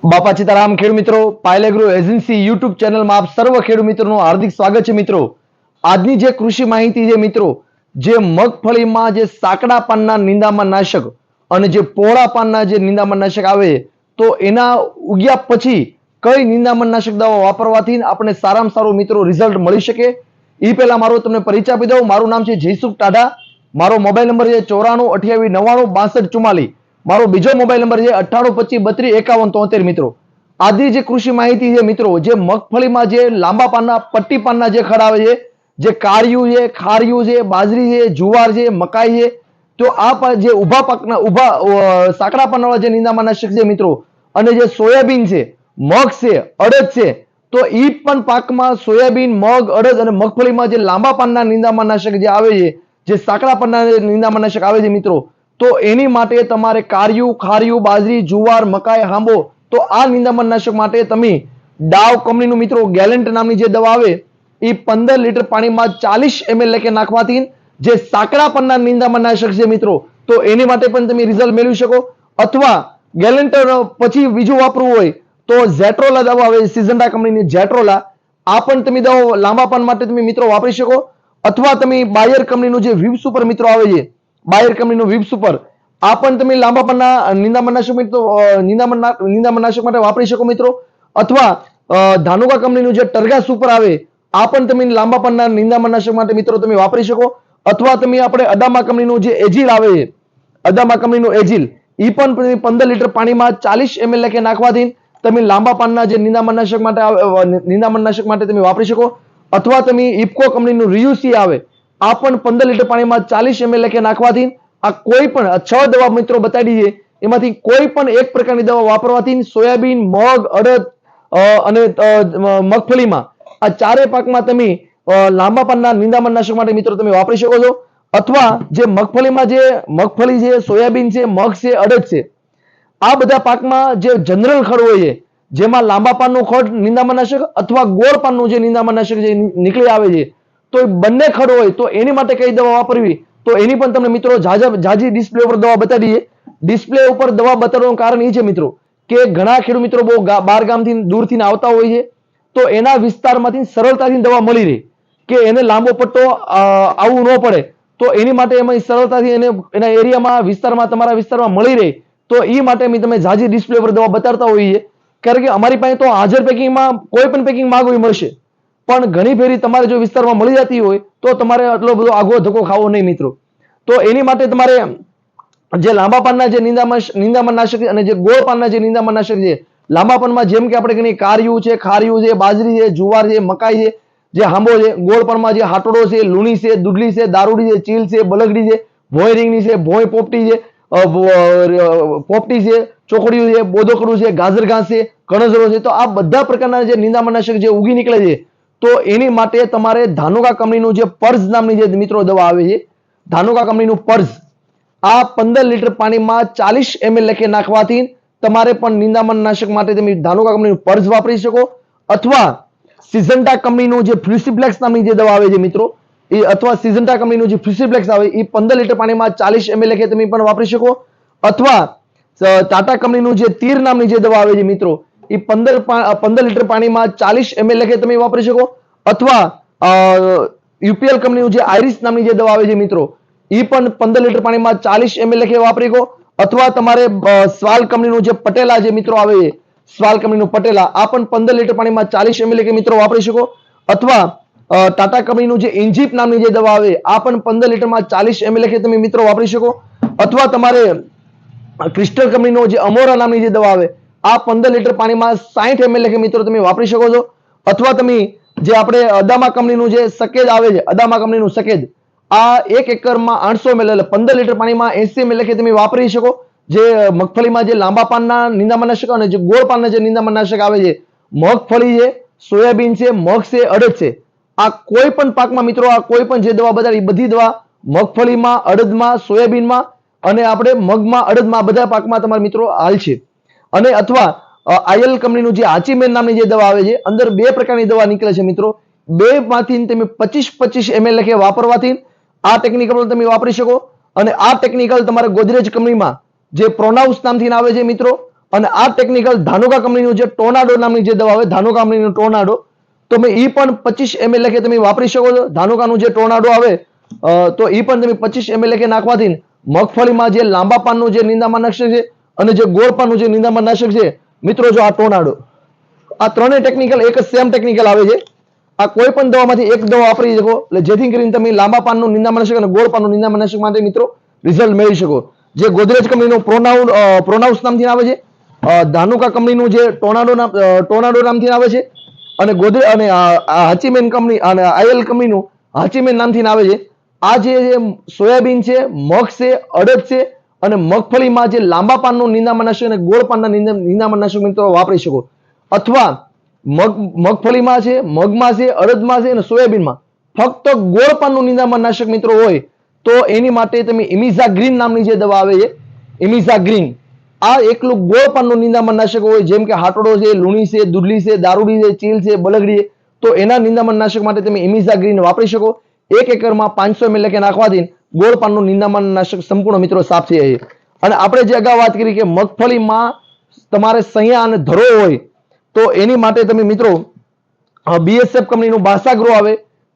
બાપા સીતારામ ખેડૂત મિત્રો, પાયલ એગ્રો એજન્સી યુટ્યુબ ચેનલમાં આપ સર્વ ખેડૂત મિત્રોનું હાર્દિક સ્વાગત છે મિત્રો। આજની જે કૃષિ માહિતી છે મિત્રો, જે મગફળીમાં જે સાંકડા પાનના નિંદામણ નાશક અને જે પહોળા પાનના જે નિંદામણ નાશક આવે તો એના ઉગ્યા પછી કઈ નિંદામણ નાશક દવા વાપરવાથી આપણે સારામાં સારું મિત્રો રિઝલ્ટ મળી શકે એ પહેલા મારો તમને પરિચય આપી દઉં। મારું નામ છે જયસુખ ટાઢા, મારો મોબાઈલ નંબર છે 94 28 99 62 44। મારો બીજો મોબાઈલ નંબર છે 98 25 32 51 73 મિત્રો। આજની જે કૃષિ માહિતી છે મિત્રો, જે મગફળીમાં જે લાંબા પાનના પટ્ટી પાનના જે ખડ આવે છે, જે કાળિયું છે, ખારિયું છે, બાજરી છે, જુવાર છે, મકાઈ છે, તો આ જે ઊભા પાકના ઊભા સાંકડા પાનવાળા જે નિંદામણ નાશક છે મિત્રો, અને જે સોયાબીન છે, મગ છે, અડદ છે, તો ઈ પણ પાકમાં સોયાબીન, મગ, અડદ અને મગફળીમાં જે લાંબા પાનના નિંદામણ નાશક જે આવે છે, જે સાંકડા પાનના નિંદામણ નાશક આવે છે મિત્રો, તો એની માટે તમારે કાળિયું, ખારિયું, બાજરી, જુવાર, મકાઈ, હાંબો, તો આ નિંદામણ નાશક માટે તમે ડાવ કંપનીનું મિત્રો ગેલેન્ટ નામની જે દવા આવે એ 15 લીટર પાણીમાં 40 ml લેખે નાખવાથી જે સાંકડા પરના નિંદામણ નાશક છે મિત્રો, તો એની માટે પણ તમે રિઝલ્ટ મેળવી શકો। અથવા ગેલેન્ટ પછી બીજું વાપરવું હોય તો ઝેટ્રોલા દવા આવે, સિઝન્ટા કંપનીની ઝેટ્રોલા, આ પણ તમે દવા લાંબા પાન માટે તમે મિત્રો વાપરી શકો। અથવા તમે બાયર કંપનીનું જે વિપ સુપર મિત્રો આવે છે, બાયર કંપનીનું વિપ સુપર, આ પણ તમે લાંબા પાનના નિંદામણ નાશક મિત્રો નિંદામણ નાશક માટે વાપરી શકો મિત્રો। અથવા ધાનુકા કંપનીનું જે ટર્ગા સુપર આવે, આ પણ તમે લાંબા પાનના નિંદામણ નાશક માટે મિત્રો તમે વાપરી શકો। અથવા તમે આપણે અડામા કંપનીનું જે એજિલ આવે છે, અડામા કંપનીનું એજિલ, એ પણ 15 લીટર પાણીમાં 40 ml લેખે નાખવાથી તમે લાંબા પાનના જે નિંદામણ નાશક માટે તમે વાપરી શકો। અથવા તમે ઇફકો કંપનીનું રિયુસી આવે, આ પણ 15 લીટર પાણીમાં 40 ml લેખે નાખવાથી આ કોઈ પણ 6 દવા મિત્રો બતાડી છે, એમાંથી કોઈ પણ એક પ્રકારની દવા વાપરવાથી સોયાબીન, મગ, અડદ અને મગફળીમાં આ ચારે પાકમાં તમે લાંબા પાનના નિંદામણ નાશક માટે મિત્રો તમે વાપરી શકો છો। અથવા જે મગફળી છે, સોયાબીન છે, મગ છે, અડદ છે, આ બધા પાકમાં જે જનરલ ખડ હોય છે, જેમાં લાંબા પાનનું ખડ નિંદામણ નાશક અથવા ગોળ પાનનું જે નિંદામણ નાશક જે નીકળી આવે છે, તો એ બંને ખડ હોય તો એની માટે કઈ દવા વાપરવી, તો એની પણ તમને મિત્રો જાજી ડિસ્પ્લે ઉપર દવા બતાડીએ। ડિસ્પ્લે ઉપર દવા બતાડવાનું કારણ એ છે મિત્રો કે ઘણા ખેડૂત મિત્રો બહુ બાર ગામથી દૂરથી આવતા હોય છે, તો એના વિસ્તારમાંથી સરળતાથી દવા મળી રહે કે એને લાંબો પટ્ટો આવવું ન પડે, તો એની માટે એમાં સરળતાથી એને એના એરિયામાં વિસ્તારમાં તમારા વિસ્તારમાં મળી રહે, તો એ માટે અમે તમે જાજી ડિસ્પ્લે પર દવા બતાડતા હોઈએ। કારણ કે અમારી પાસે તો હાજર પેકિંગમાં કોઈ પણ પેકિંગ માંગવી મળશે, પણ ઘણી ફેરી તમારે જો વિસ્તારમાં મળી જતી હોય તો તમારે આટલો બધો આગો ધક્કો ખાવો નહીં મિત્રો। તો એની માટે તમારે જે લાંબા પાનના જે નિંદામણ નાશક અને જે ગોળ પાનના જે નિંદામણ નાશક છે, લાંબા પાનમાં જેમ કે આપણે કહીએ કાળિયું છે, ખારિયું છે, બાજરી છે, જુવાર છે, મકાઈ છે, જે હાંબો છે, ગોળ પાનમાં જે હાટોડો છે, લૂણી છે, દુડલી છે, દારૂડી છે, ચીલ છે, બલગડી છે, ભોંય રીંગણી છે, ભોંય પોપટી છે, પોપટી છે, ચોકડીયું છે, બોદકડું છે, ગાજર ઘાસ છે, કણજરો છે, તો આ બધા પ્રકારના જે નિંદામણ નાશક જે ઉગી નીકળે છે, તો એની માટે તમારે ધાનુકા કંપનીનું જે પર્ઝ નામની જે મિત્રો દવા આવે છે, ધાનુકા કંપનીનું પર્ઝ, આ 15 લીટર પાણીમાં 40 ml લેખે નાખવાથી તમારે પણ નિંદામણ નાશક માટે તમે ધાનુકા કંપનીનું પર્ઝ વાપરી શકો। અથવા સિઝન્ટા કંપનીનું જે ફ્યુસિપ્લેક્સ નામની જે દવા આવે છે મિત્રો, એ અથવા સિઝન્ટા કંપનીનું જે ફ્યુસિપ્લેક્સ આવે એ 15 લીટર પાણીમાં 40 ml લેખે તમે પણ વાપરી શકો। અથવા ટાટા કંપનીનું જે તીર નામની જે દવા આવે છે મિત્રો, એ 15 લીટર પાણીમાં 40 ml લેખે તમે વાપરી શકો। અથવા યુપીએલ કંપનીનું જે આઈરિસ નામની જે દવા આવે છે મિત્રો, એ પણ 15 લીટર પાણીમાં 40 ml લેખે વાપરી શકો। અથવા તમારે સ્વાલ કંપનીનું જે પટેલા જે મિત્રો આવે છે, સ્વાલ કંપનીનું પટેલા, આ પણ 15 લીટર પાણીમાં 40 ml લેખે મિત્રો વાપરી શકો। અથવા ટાટા કંપનીનું જે ઇન્જીપ નામની જે દવા આવે, આ પણ 15 લીટરમાં 40 ml લેખે તમે મિત્રો વાપરી શકો। અથવા તમારે ક્રિસ્ટલ કંપનીનો જે અમોરા નામની જે દવા આવે, આ 15 લીટર પાણીમાં 60 ml લેખે મિત્રો તમે વાપરી શકો છો। અથવા તમે જે આપણે અદામા કંપનીનું જે સકેજ આવે છે, અદામા કંપનીનું સકેજ, આ 1 એકરમાં 800 ml એટલે 15 લીટર પાણીમાં 80 ml લેખે તમે વાપરી શકો। જે મગફળીમાં જે લાંબા પાનના નિંદામણ નાશક અને જે ગોળ પાનના જે નિંદામણ નાશક આવે છે, મગફળી છે, સોયાબીન છે, મગ છે, અડદ છે, આ કોઈ પણ પાકમાં મિત્રો આ કોઈ પણ જે દવા બતાડી બધી દવા મગફળીમાં, અડદમાં, સોયાબીનમાં અને આપણે મગમાં, અડદમાં બધા પાકમાં તમારા મિત્રો હાલ છે। અને અથવા આઈએલ કંપનીનું જે આચીમેન નામની જે દવા આવે છે, અંદર 2 પ્રકારની દવા નીકળે છે મિત્રો, 2 માંથી તમે 25 ml લેખે વાપરવાથી આ ટેકનિકલ તમે વાપરી શકો। અને આ ટેકનિકલ તમારે ગોદરેજ કંપનીમાં જે પ્રોનાઉસ નામથી આવે છે મિત્રો, અને આ ટેકનિકલ ધાનુકા કંપનીનું જે ટોર્નાડો નામની જે દવા આવે, ધાનુકા કંપનીનું ટોર્નાડો, તમે ઈ પણ 25 ml લેખે તમે વાપરી શકો છો. ધાનુકાનું જે ટોર્નાડો આવે તો ઈ પણ તમે 25 ml લેખે નાખવાથી મગફળીમાં જે લાંબા પાનનું જે નિંદામણ નાશક છે અને જે ગોળ પાનનું જે નિંદામણ નાશક છે મિત્રો, જો આ ટોર્નાડો, આ ત્રણેય ટેકનિકલ એક જ સેમ ટેકનિકલ આવે છે. આ કોઈ પણ દવામાંથી એક દવા વાપરી શકો એટલે જેથી કરીને તમે લાંબા પાનનું નિંદામણ નાશક અને ગોળ પાનનું નિંદામણ નાશક માટે મિત્રો રિઝલ્ટ મેળવી શકો. જે ગોદરેજ કંપનીનું પ્રોનાઉન્સ નામથી આવે છે, ધાનુકા કંપનીનું જે ટોર્નાડો નામથી આવે છે, અને ગોદરેજ અને હાચીમેન કંપની અને આઈએલ કંપનીનું હાચીમેન નામથી આવે છે. આ જે સોયાબીન છે, મગ છે, અડદ છે અને મગફળીમાં જે લાંબા પાનનું નિંદામણ નાશક અને ગોળ પાનના નિંદામણ નાશક મિત્રો વાપરી શકો. અથવા મગફળીમાં છે, મગમાં છે, અડદમાં છે અને સોયાબીનમાં ફક્ત ગોળ પાનનું નિંદામણ નાશક મિત્રો હોય તો એની માટે તમે ઇમિઝા ગ્રીન નામની જે દવા આવે છે, ઇમિઝા ગ્રીન, આ એકલું ગોળ પાનનું નિંદામણ નાશક હોય, જેમ કે હાટોડો છે, લુણી છે, દુધલી છે, દારૂડી છે, ચીલ છે, બલગડી છે, તો એના નિંદામણ નાશક માટે તમે ઇમિઝા ગ્રીન વાપરી શકો. 1 એકરમાં 500 ml લેખે નાખવાથી ગોળ પાનનું નિંદામણ નાશક સંપૂર્ણ મિત્રો સાફ થઈ જાય છે. અને આપણે જે અગાઉ વાત કરી કે મગફળીમાં તમારે સૈયા અને ધરો હોય તો એની માટે તમે મિત્રો બીએસએફ કંપનીનું બાસાગ્રો આવે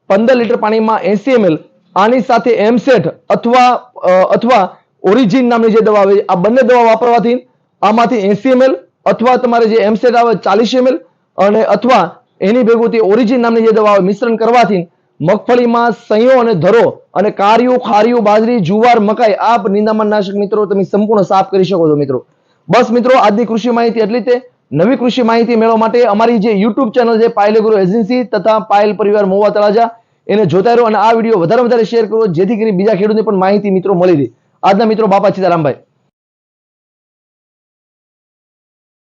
15 લીટર પાણીમાં 80 ml, આની સાથે એમસેટ અથવા ઓરિજિન નામની જે દવા આવે આ બંને દવા વાપરવાથી આમાંથી 80 ml અથવા તમારે જે એમસેટ આવે 40 ml અને અથવા એની ભેગું ઓરિજિન નામની જે દવા આવે મિશ્રણ કરવાથી મગફળીમાં સૈયો અને ધરો અને કારિયું, ખારિયું, બાજરી, જુવાર, મકાઈ આ નિંદામણ નાશક મિત્રો તમે સંપૂર્ણ સાફ કરી શકો છો મિત્રો. બસ મિત્રો, આજની કૃષિ માહિતી એટલી જ. નવી કૃષિ માહિતી મેળવવા માટે અમારી જે યુટ્યુબ ચેનલ છે પાયલ એગ્રો એજન્સી તથા પાયલ પરિવાર મોવા તળાજા, એને જોતા રહો અને આ વિડીયો વધારે શેર કરો જેથી કરીને બીજા ખેડૂતને પણ માહિતી મિત્રો મળી રહે. આજના મિત્રો બાપા સીતારામભાઈ.